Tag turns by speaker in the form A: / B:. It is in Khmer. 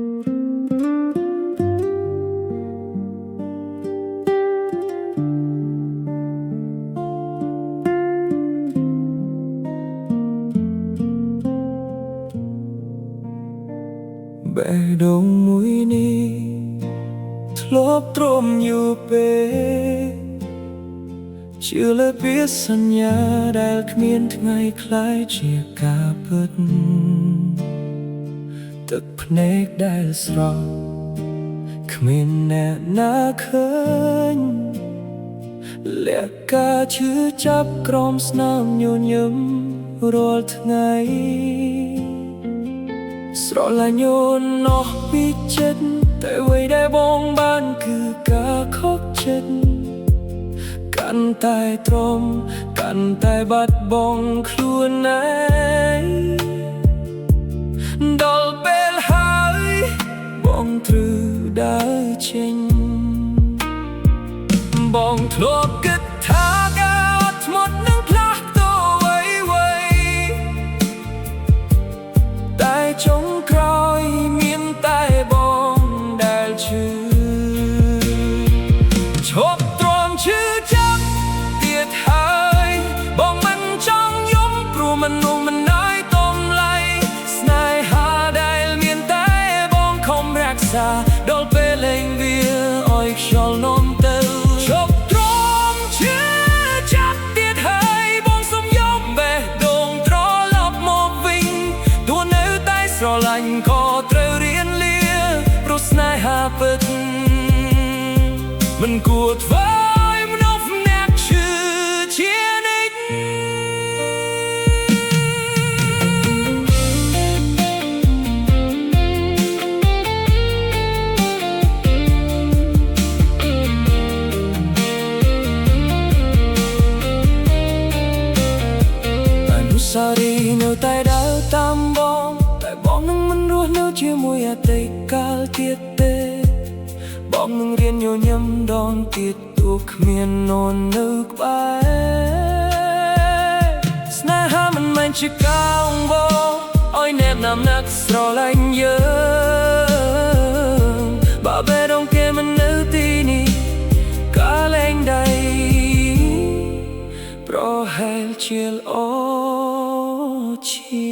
A: បែរដូងមួយនេះធ្លាប់ទ្រាំយូរពេកជឿលើពាក្យសន្យាដែលគ្មានថ្ងៃคล้ายជាការពិតទឹកភ្នែកដែលស្រស់គ្មានអ្នកណាឃើញលក្ខការឈឺចាប់ក្រោមស្នាមញញឹមរាល់ថ្ងៃស្រឡាញ់អូនណោះពីចិត្តតែអ្វីដែលបងបានគឺការខកចិត្តកាន់តែទ្រាំកាន់តែបាត់បង់ខ្លួនឯងដល់ពេលហើយបងត្រូវដើរចេញបងធ្លាប់គិតថាការអត់ធ្មត់នឹងផ្លាស់ប្ដូរអ្វីតែចុងក្រោយមានតែបងដែលឈឺឈប់ទ្រាំឈឺចាប់ទៀតហើយបងមិនចង់យំព្រោះមនុស្សមិនអាយតម្លៃស្នេហាដែលមានតែបងខំរក្សាដល់ពេលលែងវាឲ្យខ្យល់នាំទៅឈប់ទ្រាំឈឺចាប់ទៀតហើយបងសុំយំបេះដូងត្រឡប់មកវិញទោះនៅតែស្រឡាញ់ក៏ត្រូវរៀនលាព្រោះស្នេហាពិតមិនគួរធ្វើឲ្យមនុស្សម្នាក់ឈឺជានិច្ចអនុស្សាវរីយ៍នៅតែដើរតាមបងតែបងនឹងមិនរស់នៅជាមួយអតីតកាលទៀតទេបងនឹងរៀនញញឹមដងទៀតទោះគ្មានអូននៅក្បែរស្នេហាមិនមែនជាការអង្វរឲ្យអ្នកណាំណាក់ស្រឡាញ់យើងបើបេះដូងគេមិននៅទីនេះការលែងដៃប្រហែលជាល្អជា